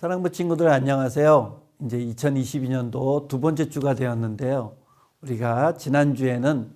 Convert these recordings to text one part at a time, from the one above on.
사랑부 친구들 안녕하세요. 이제 2022년도 두 번째 주가 되었는데요. 우리가 지난주에는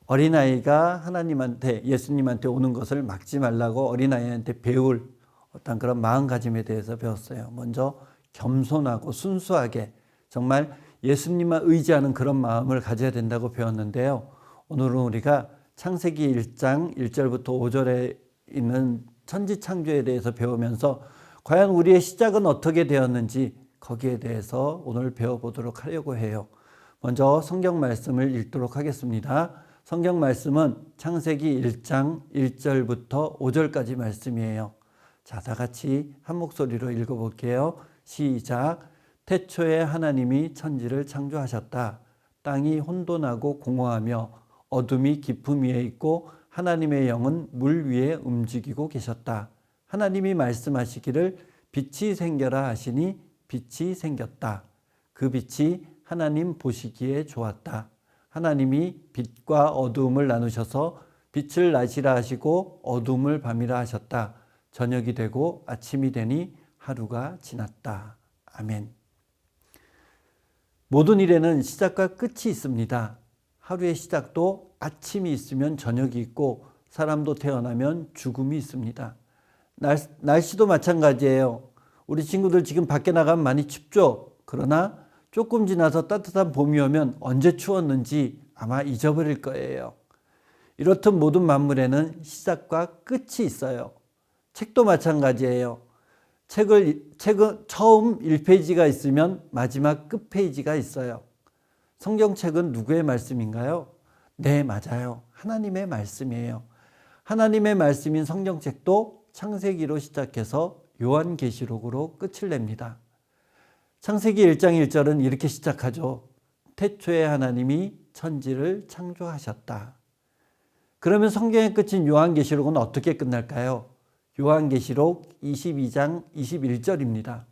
어린아이가 하나님한테 예수님한테 오는 것을 막지 말라고 어린아이한테 배울 어떤 그런 마음가짐에 대해서 배웠어요. 먼저 겸손하고 순수하게 정말 예수님만 의지하는 그런 마음을 가져야 된다고 배웠는데요. 오늘은 우리가 창세기 1장 1절부터 5절에 있는 천지창조에 대해서 배우면서 과연 우리의 시작은 어떻게 되었는지 거기에 대해서 오늘 배워보도록 하려고 해요. 먼저 성경 말씀을 읽도록 하겠습니다. 성경 말씀은 창세기 1장 1절부터 5절까지 말씀이에요. 자, 다 같이 한 목소리로 읽어볼게요. 시작. 태초에 하나님이 천지를 창조하셨다. 땅이 혼돈하고 공허하며 어둠이 깊음 위에 있고 하나님의 영은 물 위에 움직이고 계셨다. 하나님이 말씀하시기를 빛이 생겨라 하시니 빛이 생겼다. 그 빛이 하나님 보시기에 좋았다. 하나님이 빛과 어두움을 나누셔서 빛을 낮이라 하시고 어두움을 밤이라 하셨다. 저녁이 되고 아침이 되니 하루가 지났다. 아멘. 모든 일에는 시작과 끝이 있습니다. 하루의 시작도 아침이 있으면 저녁이 있고 사람도 태어나면 죽음이 있습니다. 날씨도 마찬가지예요. 우리 친구들 지금 밖에 나가면 많이 춥죠. 그러나 조금 지나서 따뜻한 봄이 오면 언제 추웠는지 아마 잊어버릴 거예요. 이렇듯 모든 만물에는 시작과 끝이 있어요. 책도 마찬가지예요. 책은 처음 1페이지가 있으면 마지막 끝페이지가 있어요. 성경책은 누구의 말씀인가요? 네, 맞아요. 하나님의 말씀이에요. 하나님의 말씀인 성경책도 창세기로 시작해서 요한계시록으로 끝을 냅니다. 창세기 1장 1절은 이렇게 시작하죠. 태초에 하나님이 천지를 창조하셨다. 그러면 성경의 끝인 요한계시록은 어떻게 끝날까요? 요한계시록 22장 21절입니다.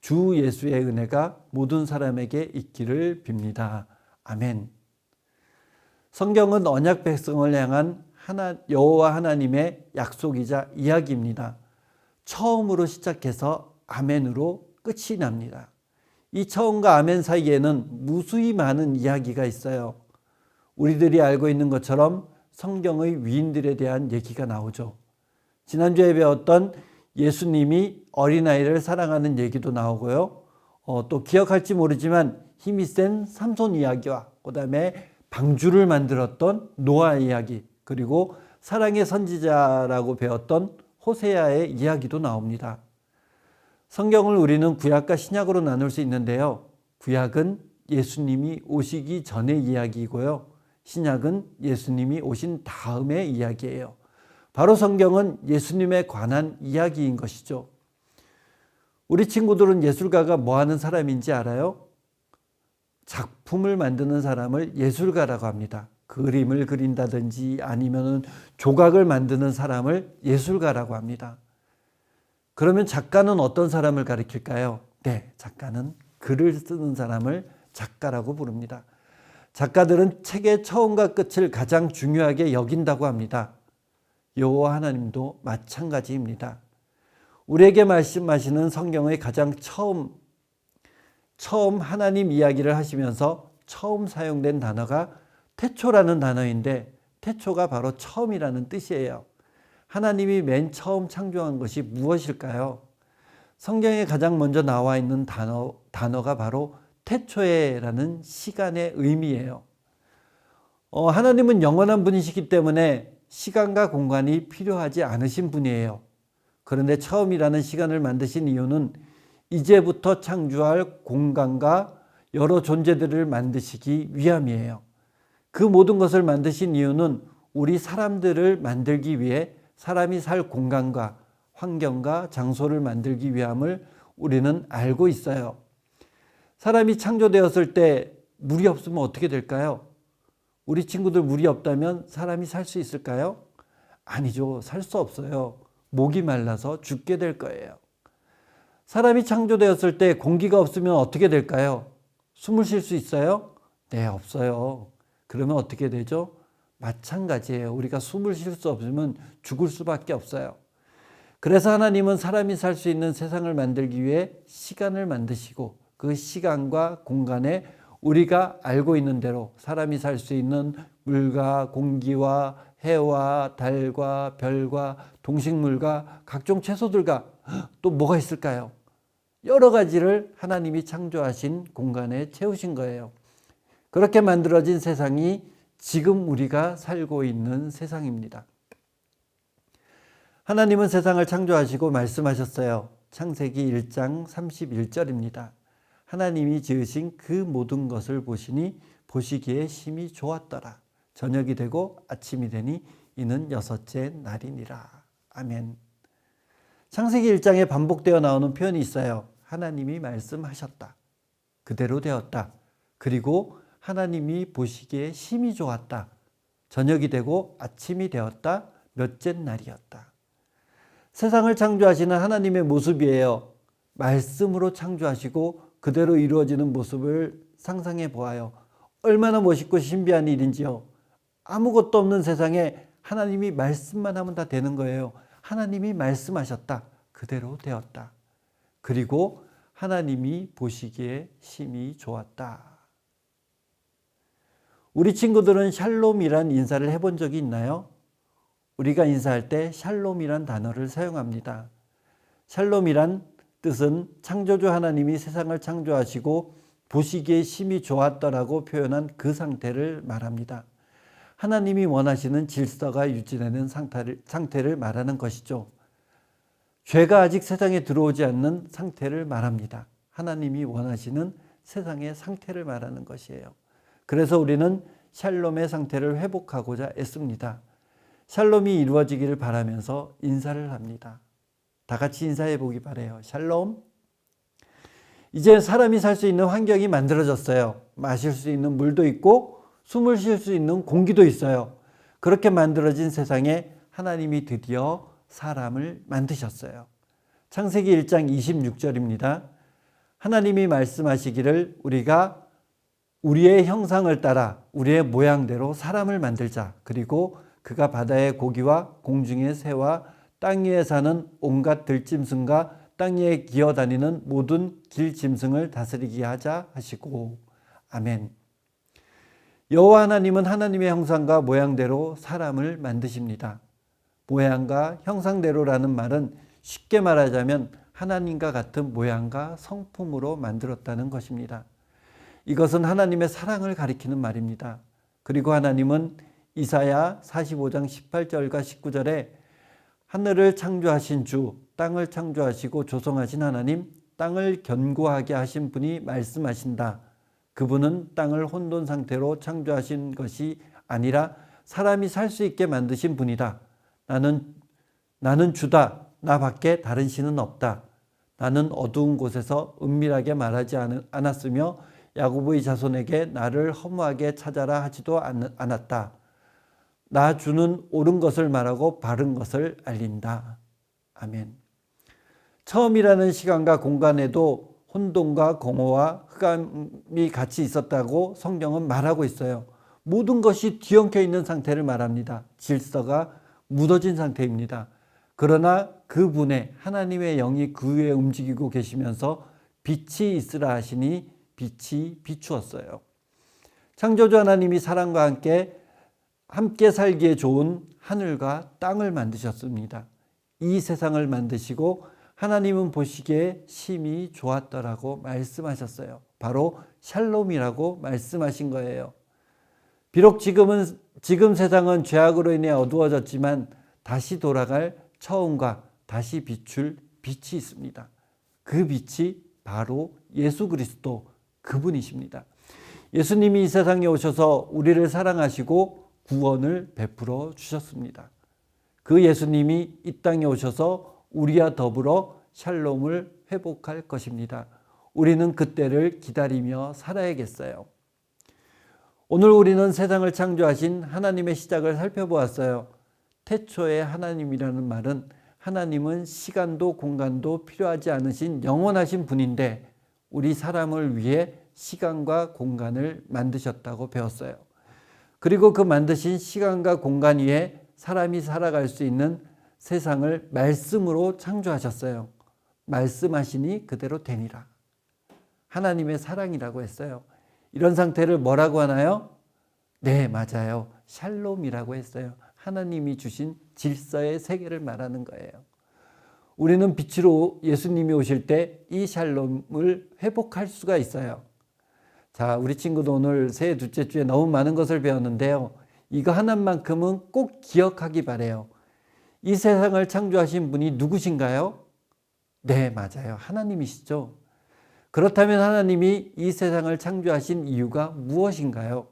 주 예수의 은혜가 모든 사람에게 있기를 빕니다. 아멘. 성경은 언약 백성을 향한 여호와 하나님의 약속이자 이야기입니다. 처음으로 시작해서 아멘으로 끝이 납니다. 이 처음과 아멘 사이에는 무수히 많은 이야기가 있어요. 우리들이 알고 있는 것처럼 성경의 위인들에 대한 얘기가 나오죠. 지난주에 배웠던 예수님이 어린아이를 사랑하는 얘기도 나오고요. 또 기억할지 모르지만 힘이 센 삼손 이야기와 그다음에 방주를 만들었던 노아 이야기, 그리고 사랑의 선지자라고 배웠던 호세아의 이야기도 나옵니다. 성경을 우리는 구약과 신약으로 나눌 수 있는데요. 구약은 예수님이 오시기 전의 이야기이고요. 신약은 예수님이 오신 다음의 이야기예요. 바로 성경은 예수님에 관한 이야기인 것이죠. 우리 친구들은 예술가가 뭐 하는 사람인지 알아요? 작품을 만드는 사람을 예술가라고 합니다. 그림을 그린다든지 아니면 조각을 만드는 사람을 예술가라고 합니다. 그러면 작가는 어떤 사람을 가리킬까요? 네, 작가는 글을 쓰는 사람을 작가라고 부릅니다. 작가들은 책의 처음과 끝을 가장 중요하게 여긴다고 합니다. 여호와 하나님도 마찬가지입니다. 우리에게 말씀하시는 성경의 가장 처음 하나님 이야기를 하시면서 처음 사용된 단어가 태초라는 단어인데 단어가 바로 처음이라는 뜻이에요. 하나님이 맨 처음 창조한 것이 무엇일까요? 성경에 가장 먼저 나와 있는 단어가 바로 태초에라는 시간의 의미예요. 하나님은 영원한 분이시기 때문에 시간과 공간이 필요하지 않으신 분이에요. 그런데 처음이라는 시간을 만드신 이유는 이제부터 창조할 공간과 여러 존재들을 만드시기 위함이에요. 그 모든 것을 만드신 이유는 우리 사람들을 만들기 위해 사람이 살 공간과 환경과 장소를 만들기 위함을 우리는 알고 있어요. 사람이 창조되었을 때 물이 없으면 어떻게 될까요? 우리 친구들 물이 없다면 사람이 살 수 있을까요? 아니죠. 살 수 없어요. 목이 말라서 죽게 될 거예요. 사람이 창조되었을 때 공기가 없으면 어떻게 될까요? 숨을 쉴 수 있어요? 네, 없어요. 그러면 어떻게 되죠? 마찬가지예요. 우리가 숨을 쉴 수 없으면 죽을 수밖에 없어요. 그래서 하나님은 사람이 살 수 있는 세상을 만들기 위해 시간을 만드시고 그 시간과 공간에 우리가 알고 있는 대로 사람이 살 수 있는 물과 공기와 해와 달과 별과 동식물과 각종 채소들과 또 뭐가 있을까요? 여러 가지를 하나님이 창조하신 공간에 채우신 거예요. 그렇게 만들어진 세상이 지금 우리가 살고 있는 세상입니다. 하나님은 세상을 창조하시고 말씀하셨어요. 창세기 1장 31절입니다. 하나님이 지으신 그 모든 것을 보시니 보시기에 심히 좋았더라. 저녁이 되고 아침이 되니 이는 여섯째 날이니라. 아멘. 창세기 1장에 반복되어 나오는 표현이 있어요. 하나님이 말씀하셨다. 그대로 되었다. 그리고 하나님이 보시기에 심히 좋았다. 저녁이 되고 아침이 되었다. 몇째 날이었다. 세상을 창조하시는 하나님의 모습이에요. 말씀으로 창조하시고 그대로 이루어지는 모습을 상상해 보아요. 얼마나 멋있고 신비한 일인지요. 아무것도 없는 세상에 하나님이 말씀만 하면 다 되는 거예요. 하나님이 말씀하셨다. 그대로 되었다. 그리고 하나님이 보시기에 심히 좋았다. 우리 친구들은 샬롬이란 인사를 해본 적이 있나요? 우리가 인사할 때 샬롬이란 단어를 사용합니다. 샬롬이란 뜻은 창조주 하나님이 세상을 창조하시고 보시기에 심히 좋았더라고 표현한 그 상태를 말합니다. 하나님이 원하시는 질서가 유지되는 상태를 말하는 것이죠. 죄가 아직 세상에 들어오지 않는 상태를 말합니다. 하나님이 원하시는 세상의 상태를 말하는 것이에요. 그래서 우리는 샬롬의 상태를 회복하고자 애씁니다. 샬롬이 이루어지기를 바라면서 인사를 합니다. 다 같이 인사해 보기 바라요. 샬롬. 이제 사람이 살 수 있는 환경이 만들어졌어요. 마실 수 있는 물도 있고 숨을 쉴 수 있는 공기도 있어요. 그렇게 만들어진 세상에 하나님이 드디어 사람을 만드셨어요. 창세기 1장 26절입니다. 하나님이 말씀하시기를 우리가 우리의 형상을 따라 우리의 모양대로 사람을 만들자. 그리고 그가 바다의 고기와 공중의 새와 땅 위에 사는 온갖 들짐승과 땅 위에 기어다니는 모든 길짐승을 다스리게 하자 하시고. 아멘. 여호와 하나님은 하나님의 형상과 모양대로 사람을 만드십니다. 모양과 형상대로라는 말은 쉽게 말하자면 하나님과 같은 모양과 성품으로 만들었다는 것입니다. 이것은 하나님의 사랑을 가리키는 말입니다. 그리고 하나님은 이사야 45장 18절과 19절에 하늘을 창조하신 주, 땅을 창조하시고 조성하신 하나님, 땅을 견고하게 하신 분이 말씀하신다. 그분은 땅을 혼돈 상태로 창조하신 것이 아니라 사람이 살 수 있게 만드신 분이다. 나는 주다. 나 밖에 다른 신은 없다. 나는 어두운 곳에서 은밀하게 말하지 않았으며 야곱의 자손에게 나를 허무하게 찾아라 하지도 않았다. 나 주는 옳은 것을 말하고 바른 것을 알린다. 아멘. 처음이라는 시간과 공간에도 혼돈과 공허와 흑암이 같이 있었다고 성경은 말하고 있어요. 모든 것이 뒤엉켜 있는 상태를 말합니다. 질서가 무너진 상태입니다. 그러나 그분의 하나님의 영이 그 위에 움직이고 계시면서 빛이 있으라 하시니 빛이 비추었어요. 창조주 하나님이 사람과 함께 살기에 좋은 하늘과 땅을 만드셨습니다. 이 세상을 만드시고 하나님은 보시기에 심히 좋았더라고 말씀하셨어요. 바로 샬롬이라고 말씀하신 거예요. 비록 지금 세상은 죄악으로 인해 어두워졌지만 다시 돌아갈 처음과 다시 비출 빛이 있습니다. 그 빛이 바로 예수 그리스도 그분이십니다. 예수님이 이 세상에 오셔서 우리를 사랑하시고 구원을 베풀어 주셨습니다. 그 예수님이 이 땅에 오셔서 우리와 더불어 샬롬을 회복할 것입니다. 우리는 그때를 기다리며 살아야겠어요. 오늘 우리는 세상을 창조하신 하나님의 시작을 살펴보았어요. 태초에 하나님이라는 말은 하나님은 시간도 공간도 필요하지 않으신 영원하신 분인데 우리 사람을 위해 시간과 공간을 만드셨다고 배웠어요. 그리고 그 만드신 시간과 공간 위에 사람이 살아갈 수 있는 세상을 말씀으로 창조하셨어요. 말씀하시니 그대로 되니라. 하나님의 사랑이라고 했어요. 이런 상태를 뭐라고 하나요? 네, 맞아요. 샬롬이라고 했어요. 하나님이 주신 질서의 세계를 말하는 거예요. 우리는 빛으로 예수님이 오실 때 이 샬롬을 회복할 수가 있어요. 자, 우리 친구도 오늘 새해 둘째 주에 너무 많은 것을 배웠는데요. 이거 하나만큼은 꼭 기억하기 바래요. 이 세상을 창조하신 분이 누구신가요? 네, 맞아요. 하나님이시죠. 그렇다면 하나님이 이 세상을 창조하신 이유가 무엇인가요?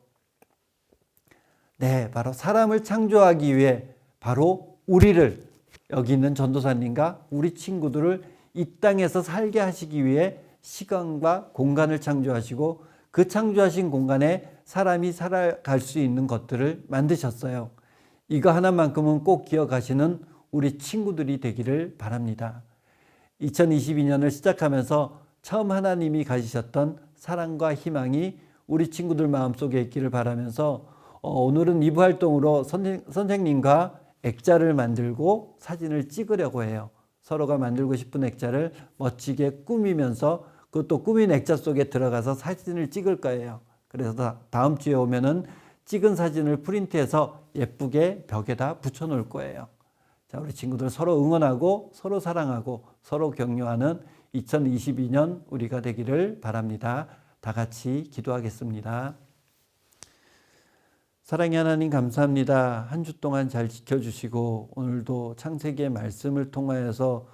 네, 바로 사람을 창조하기 위해 바로 우리를, 여기 있는 전도사님과 우리 친구들을 이 땅에서 살게 하시기 위해 시간과 공간을 창조하시고 그 창조하신 공간에 사람이 살아갈 수 있는 것들을 만드셨어요. 이거 하나만큼은 꼭 기억하시는 우리 친구들이 되기를 바랍니다. 2022년을 시작하면서 처음 하나님이 가지셨던 사랑과 희망이 우리 친구들 마음속에 있기를 바라면서 오늘은 2부 활동으로 선생님과 액자를 만들고 사진을 찍으려고 해요. 서로가 만들고 싶은 액자를 멋지게 꾸미면서 그것도 꾸민 액자 속에 들어가서 사진을 찍을 거예요. 그래서 다음 주에 오면은 찍은 사진을 프린트해서 예쁘게 벽에다 붙여 놓을 거예요. 자, 우리 친구들 서로 응원하고 서로 사랑하고 서로 격려하는 2022년 우리가 되기를 바랍니다. 다 같이 기도하겠습니다. 사랑의 하나님 감사합니다. 한 주 동안 잘 지켜주시고 오늘도 창세기의 말씀을 통하여서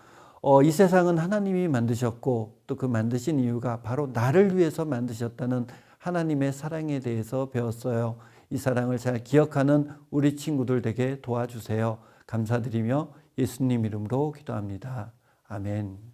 이 세상은 하나님이 만드셨고 또 그 만드신 이유가 바로 나를 위해서 만드셨다는 하나님의 사랑에 대해서 배웠어요. 이 사랑을 잘 기억하는 우리 친구들 되게 도와주세요. 감사드리며 예수님 이름으로 기도합니다. 아멘.